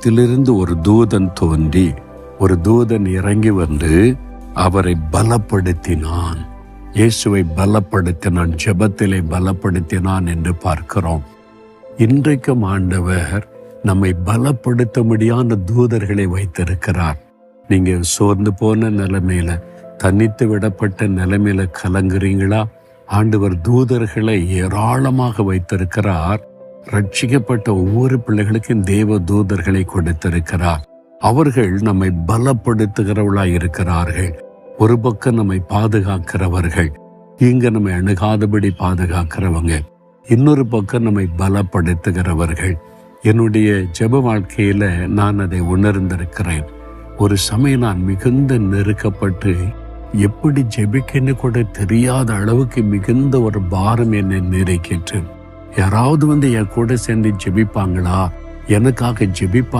வானத்திலிருந்து ஒரு தூதன் தோன்றி, ஒரு தூதன் இறங்கி வந்து அவரை பலப்படுத்தினான். இயேசுவை பலப்படுத்தினான், ஜெபத்திலே பலப்படுத்தினான் என்று பார்க்கிறோம். இன்றைக்கும் ஆண்டவர் நம்மை பலப்படுத்த முடியாத தூதர்களை வைத்திருக்கிறார். நீங்க சோர்ந்து போன நிலைமையில, தனித்து விடப்பட்ட நிலைமையில கலங்குறீங்களா? ஆண்டவர் தூதர்களை ஏராளமாக வைத்திருக்கிறார். ரட்சிக்கப்பட்ட ஒவ்வொரு பிள்ளைகளுக்கும் தேவ தூதர்களை கொடுத்திருக்கிறார். அவர்கள் நம்மை பலப்படுத்துகிறவர்களாய் இருக்கிறார்கள். ஒரு பக்கம் நம்மை பாதுகாக்கிறவர்கள், இங்க நம்மை அணுகாதபடி பாதுகாக்கிறவங்க. இன்னொரு பக்கம் நம்மை பலப்படுத்துகிறவர்கள். என்னுடைய ஜெப வாழ்க்கையில நான் அதை உணர்ந்திருக்கிறேன். ஒரு சமயம் நான் மிகுந்த நெருக்கப்பட்டு எப்படி ஜெபிக்கன்னு கூட தெரியாத அளவுக்கு மிகுந்த ஒரு பாரம் என்னை நெருக்கிட்டு, யாராவது வந்து என் கூட சேர்ந்து ஜெபிப்பாங்களா, எனக்காக ஜெபிப்பாங்க